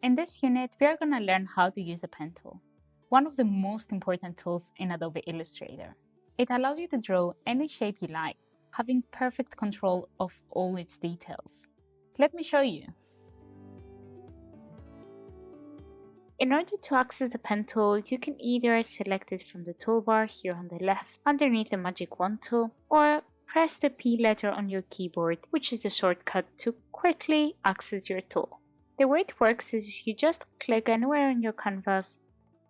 In this unit, we are going to learn how to use the pen tool, one of the most important tools in Adobe Illustrator. It allows you to draw any shape you like, having perfect control of all its details. Let me show you. In order to access the pen tool, you can either select it from the toolbar here on the left underneath the magic wand tool, or press the P letter on your keyboard, which is the shortcut to quickly access your tool. The way it works is you just click anywhere on your canvas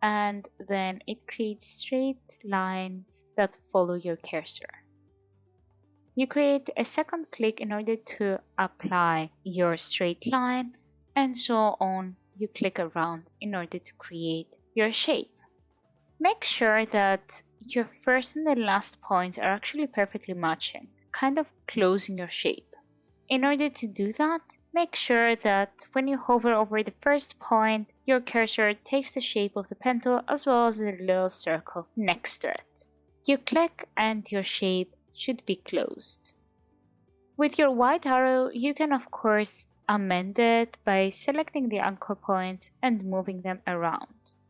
and then it creates straight lines that follow your cursor. You create a second click in order to apply your straight line, and so on. You click around in order to create your shape. Make sure that your first and the last points are actually perfectly matching, kind of closing your shape. In order to do that, make sure that when you hover over the first point, your cursor takes the shape of the pen tool as well as the little circle next to it. You click and your shape should be closed. With your white arrow, you can of course amend it by selecting the anchor points and moving them around.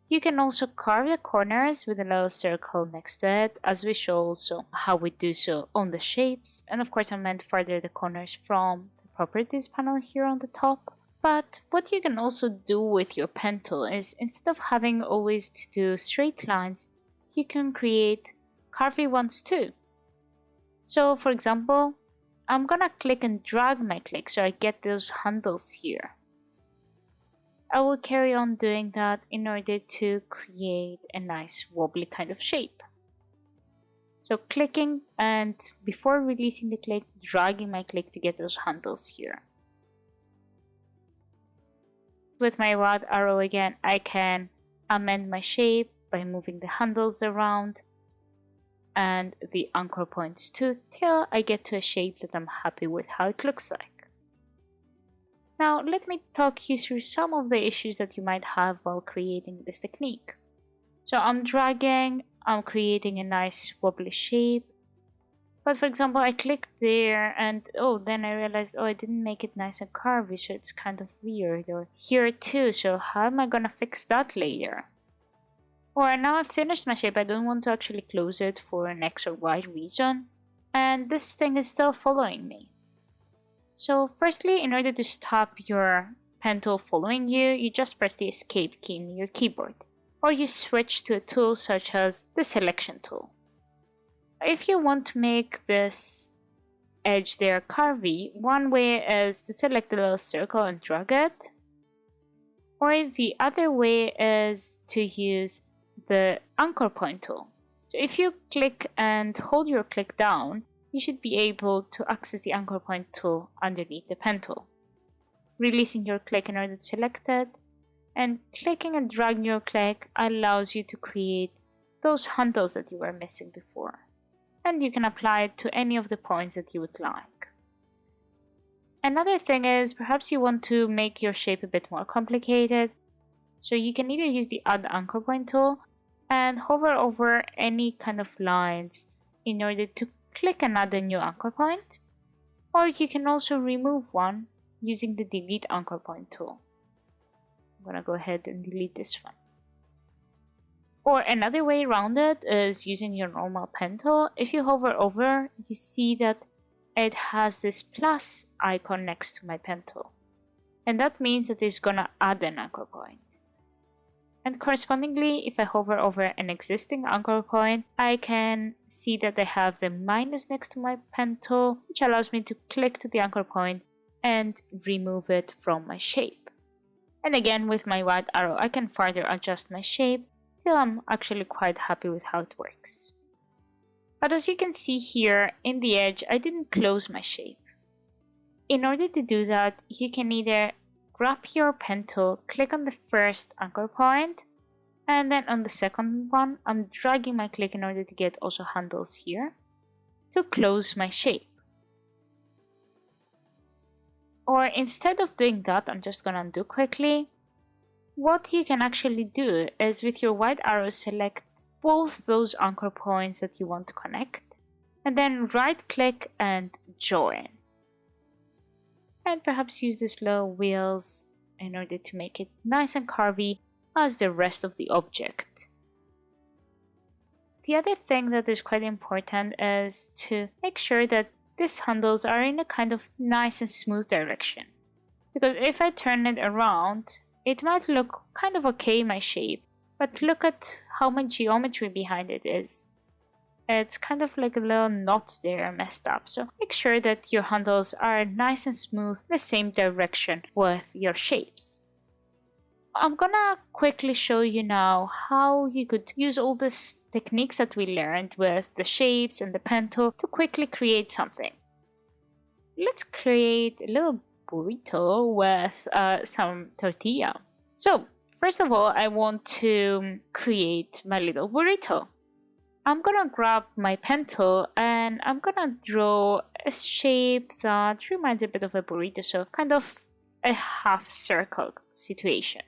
You can also carve the corners with a little circle next to it, as we show also how we do so on the shapes, and of course amend further the corners from the properties panel here on the top. But what you can also do with your pen tool is, instead of having always to do straight lines, you can create curvy ones too. So for example, I'm gonna click and drag my click so I get those handles here. I will carry on doing that in order to create a nice wobbly kind of shape. So clicking, and before releasing the click, dragging my click to get those handles here. With my right arrow again, I can amend my shape by moving the handles around and the anchor points too, till I get to a shape that I'm happy with how it looks like. Now let me talk you through some of the issues that you might have while creating this technique. So I'm dragging, I'm creating a nice wobbly shape, but for example I clicked there and then I realized I didn't make it nice and curvy, so it's kind of weird. Or here too, so how am I gonna fix that later? Or now I've finished my shape, I don't want to actually close it for an X or Y reason, and this thing is still following me. So firstly, in order to stop your pen tool following you, you just press the escape key in your keyboard, or you switch to a tool such as the selection tool. If you want to make this edge there curvy, one way is to select the little circle and drag it, or the other way is to use the anchor point tool. So if you click and hold your click down, you should be able to access the anchor point tool underneath the pen tool. Releasing your click in order to select it, and clicking and dragging your click allows you to create those handles that you were missing before. And you can apply it to any of the points that you would like. Another thing is, perhaps you want to make your shape a bit more complicated. So you can either use the Add Anchor Point tool and hover over any kind of lines in order to click and add a new anchor point, or you can also remove one using the Delete Anchor Point tool. I'm gonna go ahead and delete this one. Or another way around it is using your normal pen tool. If you hover over, you see that it has this plus icon next to my pen tool, and that means that it's gonna add an anchor point. And correspondingly, if I hover over an existing anchor point, I can see that I have the minus next to my pen tool, which allows me to click to the anchor point and remove it from my shape. And again, with my right arrow, I can further adjust my shape till I'm actually quite happy with how it works. But as you can see here in the edge, I didn't close my shape. In order to do that, you can either grab your pen tool, click on the first anchor point, and then on the second one, I'm dragging my click in order to get also handles here to close my shape. Or instead of doing that, I'm just gonna undo quickly. What you can actually do is with your white arrow, select both those anchor points that you want to connect, and then right click and join. And perhaps use these little wheels in order to make it nice and curvy as the rest of the object. The other thing that is quite important is to make sure that these handles are in a kind of nice and smooth direction. Because if I turn it around, it might look kind of okay, my shape, but look at how my geometry behind it is. It's kind of like a little knot there messed up, so make sure that your handles are nice and smooth, the same direction with your shapes. I'm gonna quickly show you now how you could use all these techniques that we learned with the shapes and the pen tool to quickly create something. Let's create a little burrito with some tortilla. So first of all, I want to create my little burrito. I'm gonna grab my pen tool and I'm gonna draw a shape that reminds a bit of a burrito, so kind of a half circle situation.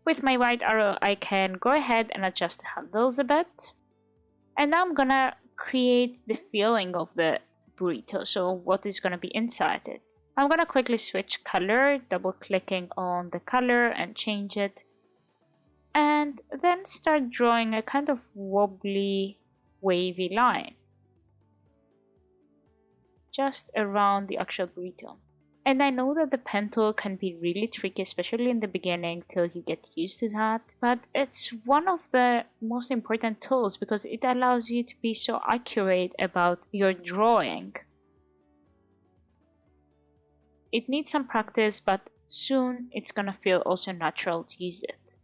With my right arrow, I can go ahead and adjust the handles a bit. And now I'm gonna create the feeling of the burrito, so what is gonna be inside it. I'm gonna quickly switch color, double clicking on the color and change it. And then start drawing a kind of wobbly, wavy line just around the actual burrito. And I know that the pen tool can be really tricky, especially in the beginning till you get used to that, but it's one of the most important tools because it allows you to be so accurate about your drawing. It needs some practice, but soon it's gonna feel also natural to use it.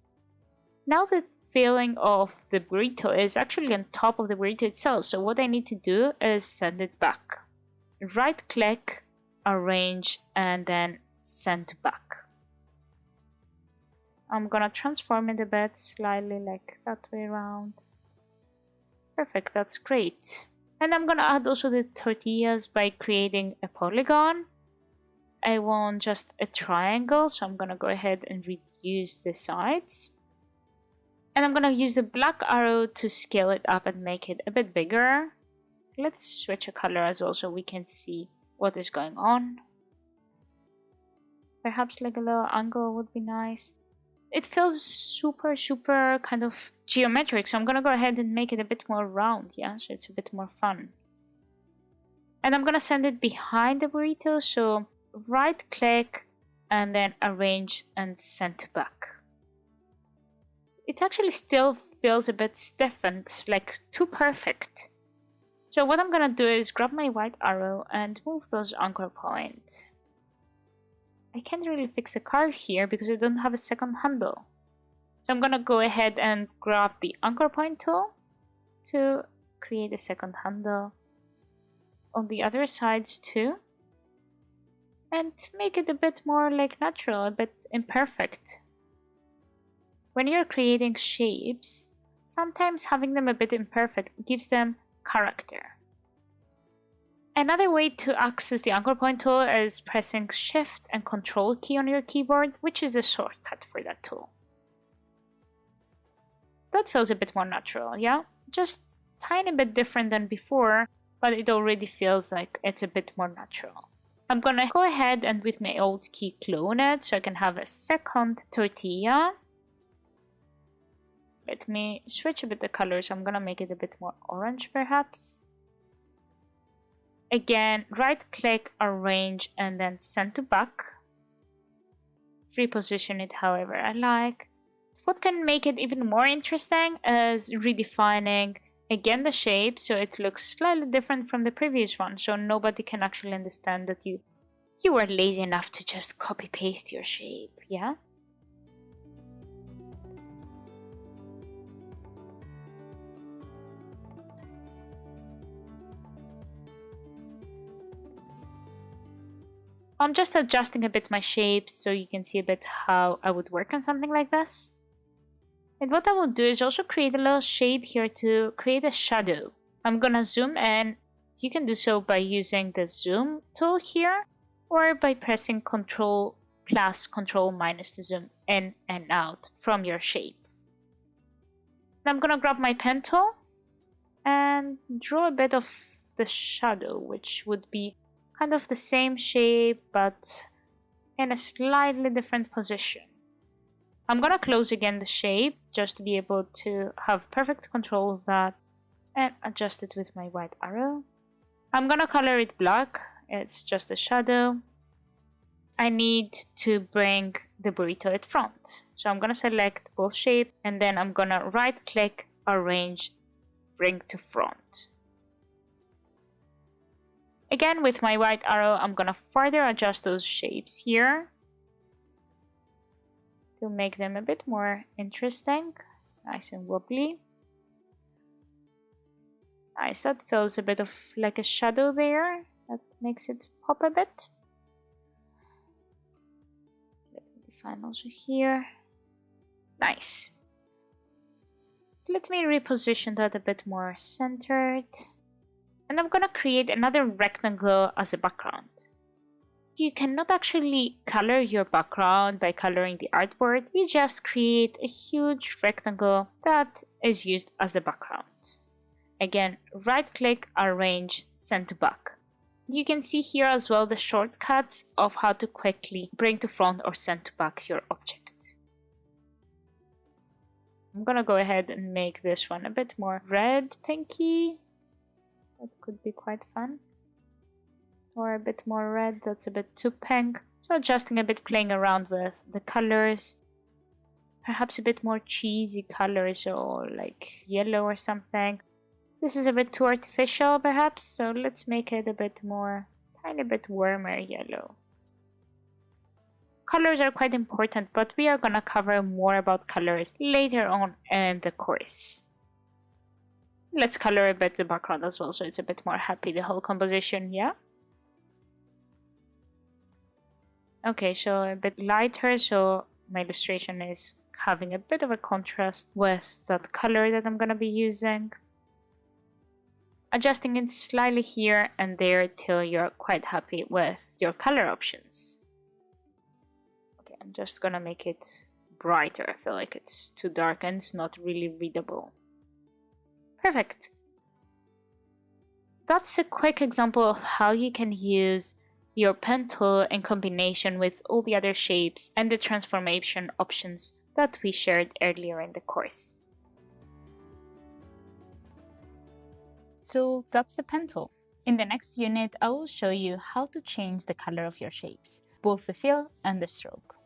Now the feeling of the burrito is actually on top of the burrito itself, so what I need to do is send it back. Right click, arrange, and then send back. I'm gonna transform it a bit, slightly like that way around. Perfect, that's great. And I'm gonna add also the tortillas by creating a polygon. I want just a triangle, so I'm gonna go ahead and reduce the sides. And I'm gonna use the black arrow to scale it up and make it a bit bigger. Let's switch a color as well so we can see what is going on. Perhaps like a little angle would be nice. It feels super kind of geometric, so I'm gonna go ahead and make it a bit more round, yeah, so it's a bit more fun. And I'm gonna send it behind the burrito, so right click and then arrange and send back. It actually still feels a bit stiffened, like too perfect. So what I'm gonna do is grab my white arrow and move those anchor points. I can't really fix a curve here because I don't have a second handle. So I'm gonna go ahead and grab the anchor point tool to create a second handle on the other sides too. And make it a bit more like natural, a bit imperfect. When you're creating shapes, sometimes having them a bit imperfect gives them character. Another way to access the anchor point tool is pressing Shift and Control key on your keyboard, which is a shortcut for that tool. That feels a bit more natural, yeah? Just tiny bit different than before, but it already feels like it's a bit more natural. I'm gonna go ahead and with my Alt key clone it so I can have a second tortilla. Let me switch a bit the color, so I'm gonna make it a bit more orange perhaps. Again, right click, arrange, and then send to back. Reposition it however I like. What can make it even more interesting is redefining again the shape so it looks slightly different from the previous one, so nobody can actually understand that you were lazy enough to just copy paste your shape, yeah? I'm just adjusting a bit my shapes so you can see a bit how I would work on something like this. And what I will do is also create a little shape here to create a shadow. I'm gonna zoom in. You can do so by using the zoom tool here or by pressing Ctrl plus Ctrl minus to zoom in and out from your shape. Now I'm gonna grab my pen tool and draw a bit of the shadow, which would be kind of the same shape but in a slightly different position. I'm gonna close again the shape just to be able to have perfect control of that and adjust it with my white arrow. I'm gonna color it black, it's just a shadow. I need to bring the burrito at front. So I'm gonna select both shapes and then I'm gonna right click, arrange, bring to front. Again, with my white arrow, I'm gonna further adjust those shapes here to make them a bit more interesting, nice and wobbly. Nice, that feels a bit of like a shadow there. That makes it pop a bit. Let me define also here. Nice. Let me reposition that a bit more centered. And I'm gonna create another rectangle as a background. You cannot actually color your background by coloring the artboard. You just create a huge rectangle that is used as the background. Again, right click, arrange, send to back. You can see here as well the shortcuts of how to quickly bring to front or send to back your object. I'm gonna go ahead and make this one a bit more red, pinky. That could be quite fun. Or a bit more red, that's a bit too pink. So adjusting a bit, playing around with the colors. Perhaps a bit more cheesy colors or like yellow or something. This is a bit too artificial perhaps, so let's make it a bit more, tiny bit warmer yellow. Colors are quite important, but we are gonna cover more about colors later on in the course. Let's color a bit the background as well, so it's a bit more happy, the whole composition, yeah? Okay, so a bit lighter, so my illustration is having a bit of a contrast with that color that I'm gonna be using. Adjusting it slightly here and there till you're quite happy with your color options. Okay, I'm just gonna make it brighter. I feel like it's too dark and it's not really readable. Perfect. That's a quick example of how you can use your pen tool in combination with all the other shapes and the transformation options that we shared earlier in the course. So that's the pen tool. In the next unit, I will show you how to change the color of your shapes, both the fill and the stroke.